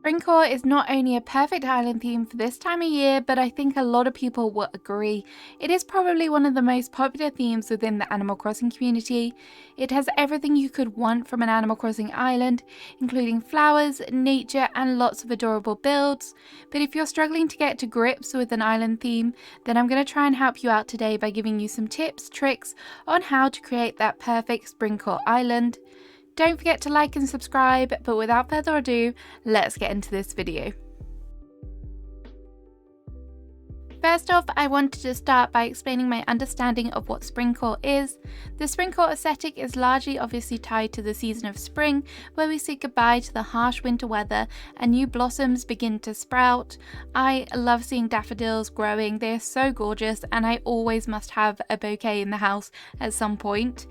Springcore is not only a perfect island theme for this time of year, but I think a lot of people will agree. It is probably one of the most popular themes within the Animal Crossing community. It has everything you could want from an Animal Crossing island, including flowers, nature, and lots of adorable builds. But if you're struggling to get to grips with an island theme, then I'm going to try and help you out today by giving you some tips, tricks on how to create that perfect Springcore island. Don't forget to like and subscribe, but without further ado, let's get into this video. First off, I wanted to start by explaining my understanding of what Springcore is. The Springcore aesthetic is largely obviously tied to the season of spring, where we say goodbye to the harsh winter weather and new blossoms begin to sprout. I love seeing daffodils growing, they're so gorgeous, and I always must have a bouquet in the house at some point.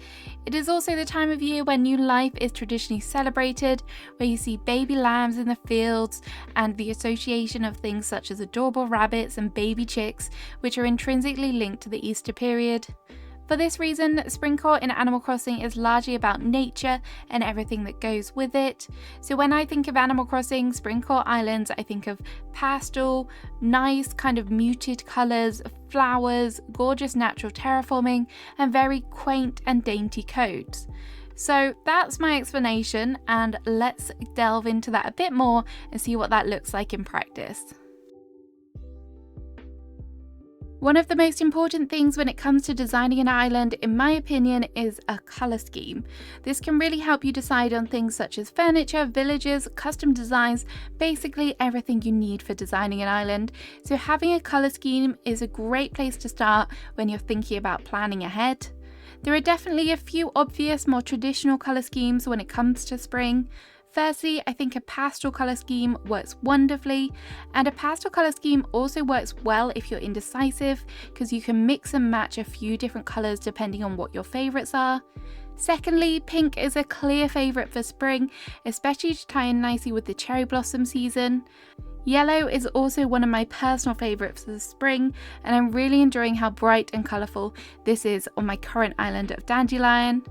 It is also the time of year when new life is traditionally celebrated, where you see baby lambs in the fields and the association of things such as adorable rabbits and baby chicks, which are intrinsically linked to the Easter period. For this reason, Springcore in Animal Crossing is largely about nature and everything that goes with it. So when I think of Animal Crossing Springcore Islands, I think of pastel, nice kind of muted colours, flowers, gorgeous natural terraforming, and very quaint and dainty codes. So that's my explanation, and let's delve into that a bit more and see what that looks like in practice. One of the most important things when it comes to designing an island, in my opinion, is a colour scheme. This can really help you decide on things such as furniture, villages, custom designs, basically everything you need for designing an island. So having a colour scheme is a great place to start when you're thinking about planning ahead. There are definitely a few obvious, more traditional colour schemes when it comes to spring. Firstly, I think a pastel colour scheme works wonderfully, and a pastel colour scheme also works well if you're indecisive, because you can mix and match a few different colours depending on what your favourites are. Secondly, pink is a clear favourite for spring, especially to tie in nicely with the cherry blossom season. Yellow is also one of my personal favourites for the spring, and I'm really enjoying how bright and colourful this is on my current island of Dandelion.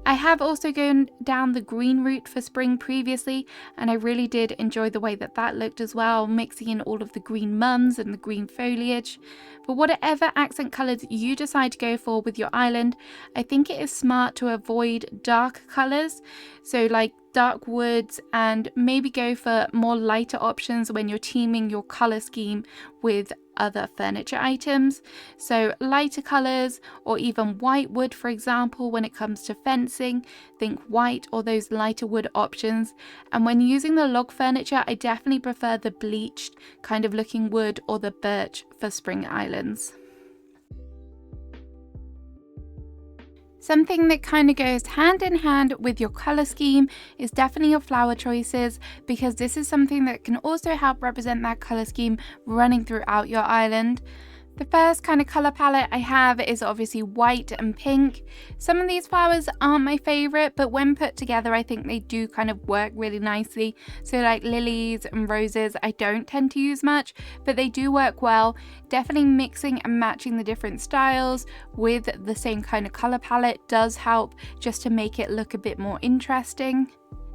I have also gone down the green route for spring previously, and I really did enjoy the way that looked as well, mixing in all of the green mums and the green foliage. But whatever accent colours you decide to go for with your island, I think it is smart to avoid dark colours, so like dark woods, and maybe go for more lighter options when you're teaming your colour scheme with other furniture items. So lighter colours, or even white wood, for example, when it comes to fencing, think white or those lighter wood options. And when using the log furniture, I definitely prefer the bleached kind of looking wood or the birch for spring islands. Something that kind of goes hand in hand with your colour scheme is definitely your flower choices, because this is something that can also help represent that colour scheme running throughout your island. The first kind of colour palette I have is obviously white and pink. Some of these flowers aren't my favourite, but when put together I think they do kind of work really nicely. So like lilies and roses I don't tend to use much, but they do work well. Definitely mixing and matching the different styles with the same kind of colour palette does help, just to make it look a bit more interesting.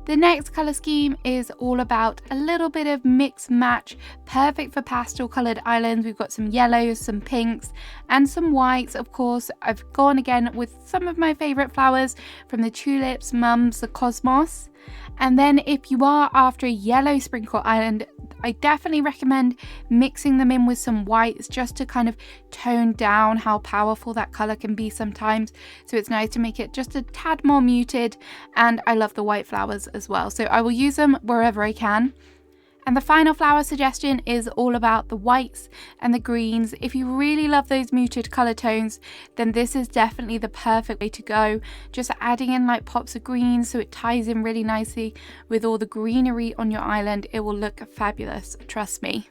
The next colour scheme is all about a little bit of mix match, perfect for pastel coloured islands. We've got some yellows, some pinks, and some whites. Of course, I've gone again with some of my favourite flowers, from the tulips, mums, the cosmos. And then if you are after a yellow Springcore island, I definitely recommend mixing them in with some whites, just to kind of tone down how powerful that colour can be sometimes. So it's nice to make it just a tad more muted, and I love the white flowers as well, so I will use them wherever I can. And the final flower suggestion is all about the whites and the greens. If you really love those muted colour tones, then this is definitely the perfect way to go. Just adding in like pops of green so it ties in really nicely with all the greenery on your island. It will look fabulous, trust me.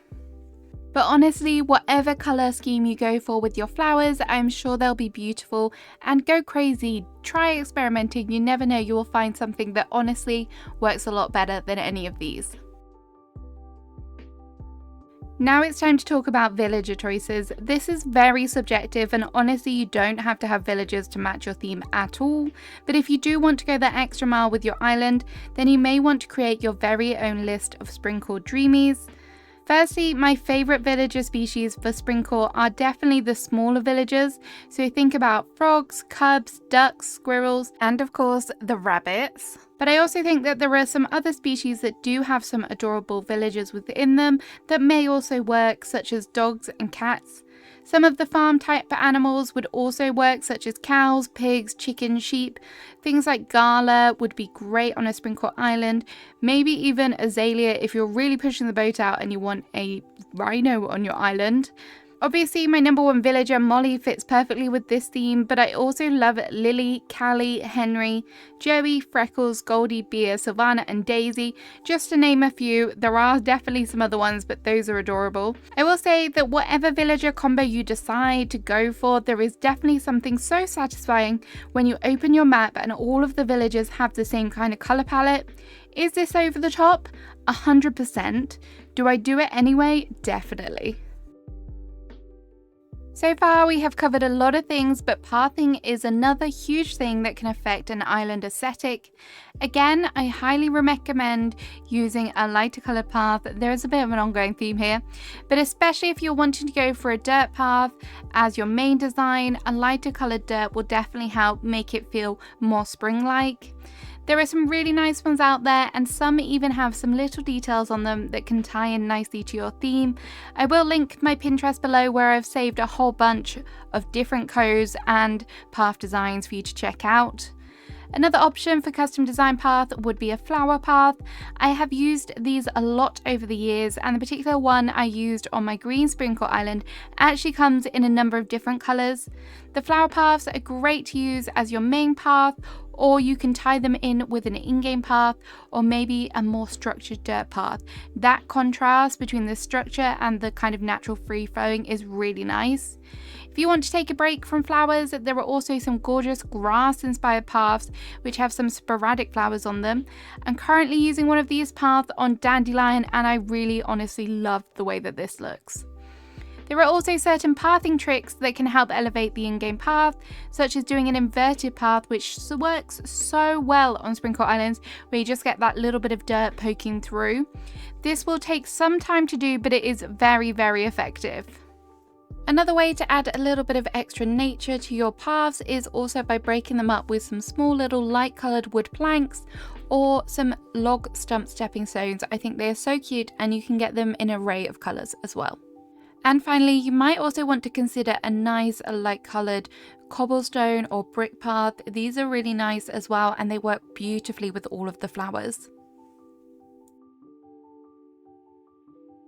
But honestly, whatever colour scheme you go for with your flowers, I'm sure they'll be beautiful, and go crazy. Try experimenting, you never know, you will find something that honestly works a lot better than any of these. Now it's time to talk about villager choices. This is very subjective, and honestly you don't have to have villagers to match your theme at all, but if you do want to go that extra mile with your island, then you may want to create your very own list of Springcore dreamies. Firstly, my favourite villager species for Springcore are definitely the smaller villagers, so think about frogs, cubs, ducks, squirrels, and of course the rabbits. But I also think that there are some other species that do have some adorable villagers within them that may also work, such as dogs and cats. Some of the farm type animals would also work, such as cows, pigs, chickens, sheep. Things like Gala would be great on a Springcore island, maybe even Azalea if you're really pushing the boat out and you want a rhino on your island. Obviously, my number one villager, Molly, fits perfectly with this theme, but I also love Lily, Callie, Henry, Joey, Freckles, Goldie, Bea, Savannah, and Daisy. Just to name a few, there are definitely some other ones, but those are adorable. I will say that whatever villager combo you decide to go for, there is definitely something so satisfying when you open your map and all of the villagers have the same kind of colour palette. Is this over the top? 100%. Do I do it anyway? Definitely. So far we have covered a lot of things, but pathing is another huge thing that can affect an island aesthetic. Again, I highly recommend using a lighter coloured path. There is a bit of an ongoing theme here, but especially if you're wanting to go for a dirt path as your main design, a lighter coloured dirt will definitely help make it feel more spring-like. There are some really nice ones out there, and some even have some little details on them that can tie in nicely to your theme. I will link my Pinterest below where I've saved a whole bunch of different codes and path designs for you to check out. Another option for custom design path would be a flower path. I have used these a lot over the years, and the particular one I used on my green Springcore island actually comes in a number of different colours. The flower paths are great to use as your main path, or you can tie them in with an in-game path or maybe a more structured dirt path. That contrast between the structure and the kind of natural free flowing is really nice. If you want to take a break from flowers, there are also some gorgeous grass inspired paths which have some sporadic flowers on them. I'm currently using one of these paths on Dandelion, and I really honestly love the way that this looks. There are also certain pathing tricks that can help elevate the in-game path, such as doing an inverted path, which works so well on Springcore Islands, where you just get that little bit of dirt poking through. This will take some time to do, but it is very, very effective. Another way to add a little bit of extra nature to your paths is also by breaking them up with some small little light coloured wood planks or some log stump stepping stones. I think they are so cute, and you can get them in an array of colours as well. And finally, you might also want to consider a nice light coloured cobblestone or brick path. These are really nice as well, and they work beautifully with all of the flowers.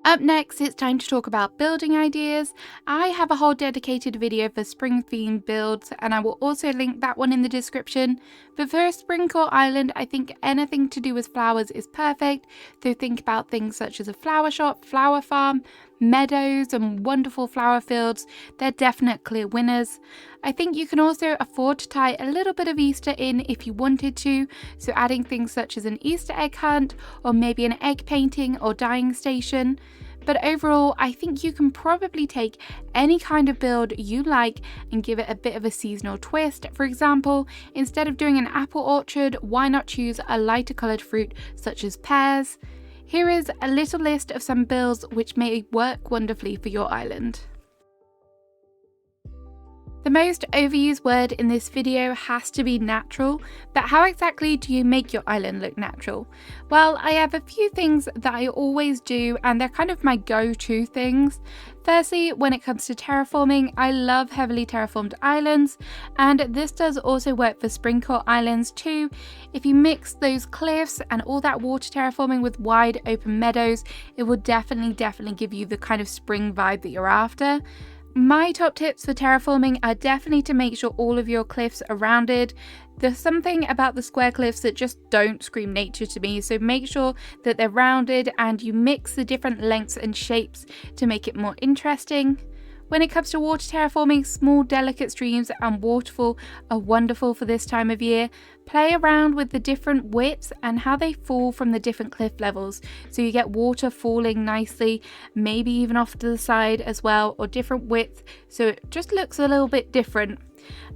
Up next, it's time to talk about building ideas. I have a whole dedicated video for spring themed builds, and I will also link that one in the description. But for a Springcore island, I think anything to do with flowers is perfect. So think about things such as a flower shop, flower farm, meadows and wonderful flower fields. They're definite clear winners. I think you can also afford to tie a little bit of Easter in if you wanted to, so adding things such as an Easter egg hunt or maybe an egg painting or dyeing station. But overall, I think you can probably take any kind of build you like and give it a bit of a seasonal twist. For example, instead of doing an apple orchard, why not choose a lighter coloured fruit such as pears? Here is a little list of some builds which may work wonderfully for your island. The most overused word in this video has to be natural, but how exactly do you make your island look natural? Well, I have a few things that I always do, and they're kind of my go-to things. Firstly, when it comes to terraforming, I love heavily terraformed islands, and this does also work for Springcore islands too. If you mix those cliffs and all that water terraforming with wide open meadows, it will definitely give you the kind of spring vibe that you're after. My top tips for terraforming are definitely to make sure all of your cliffs are rounded. There's something about the square cliffs that just don't scream nature to me, so make sure that they're rounded and you mix the different lengths and shapes to make it more interesting. When it comes to water terraforming, small delicate streams and waterfall are wonderful for this time of year. Play around with the different widths and how they fall from the different cliff levels, so you get water falling nicely, maybe even off to the side as well, or different widths, so it just looks a little bit different.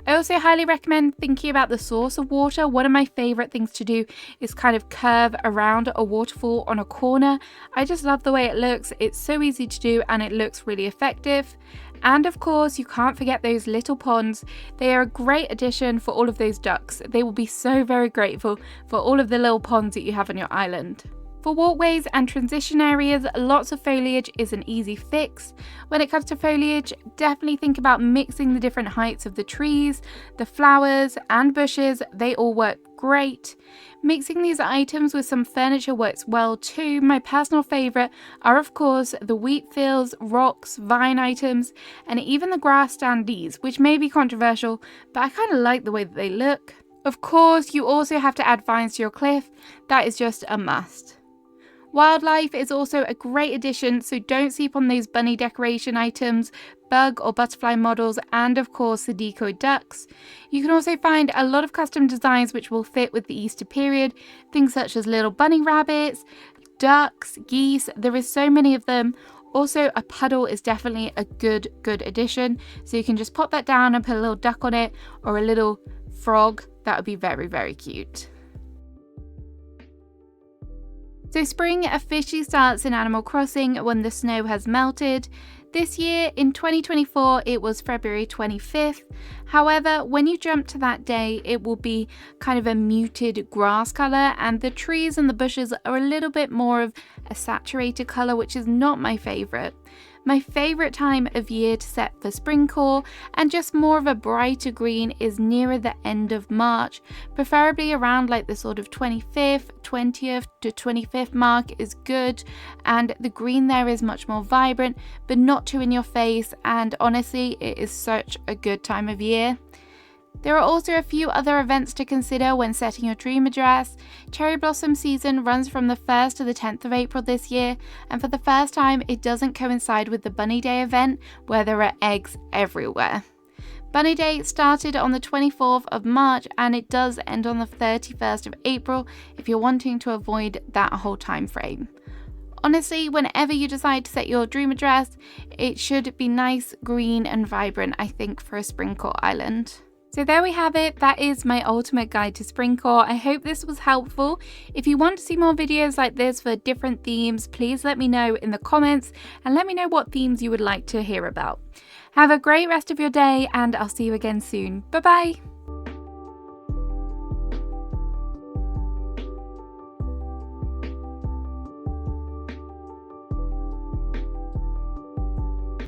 I also highly recommend thinking about the source of water. One of my favourite things to do is kind of curve around a waterfall on a corner. I just love the way it looks. It's so easy to do and it looks really effective. And of course, you can't forget those little ponds. They are a great addition for all of those ducks. They will be so very grateful for all of the little ponds that you have on your island. For walkways and transition areas, lots of foliage is an easy fix. When it comes to foliage, definitely think about mixing the different heights of the trees, the flowers and bushes. They all work great. Mixing these items with some furniture works well too. My personal favourite are of course the wheat fields, rocks, vine items, and even the grass standees, which may be controversial, but I kind of like the way that they look. Of course, you also have to add vines to your cliff. That is just a must. Wildlife is also a great addition, so don't sleep on those bunny decoration items, bug or butterfly models, and of course the decoy ducks. You can also find a lot of custom designs which will fit with the Easter period, things such as little bunny rabbits, ducks, geese. There is so many of them. Also, a puddle is definitely a good addition, so you can just pop that down and put a little duck on it or a little frog. That would be very cute. So spring officially starts in Animal Crossing when the snow has melted. This year, in 2024, it was February 25th. However, when you jump to that day, it will be kind of a muted grass colour, and the trees and the bushes are a little bit more of a saturated colour, which is not my favourite. My favourite time of year to set for Springcore and just more of a brighter green is nearer the end of March, preferably around like the sort of 25th, 20th to 25th mark is good, and the green there is much more vibrant but not too in your face, and honestly it is such a good time of year. There are also a few other events to consider when setting your dream address. Cherry blossom season runs from the 1st to the 10th of April this year, and for the first time it doesn't coincide with the Bunny Day event where there are eggs everywhere. Bunny Day started on the 24th of March and it does end on the 31st of April if you're wanting to avoid that whole time frame. Honestly, whenever you decide to set your dream address, it should be nice, green and vibrant, I think, for a Springcore island. So there we have it. That is my ultimate guide to Springcore. I hope this was helpful. If you want to see more videos like this for different themes, please let me know in the comments and let me know what themes you would like to hear about. Have a great rest of your day and I'll see you again soon. Bye bye.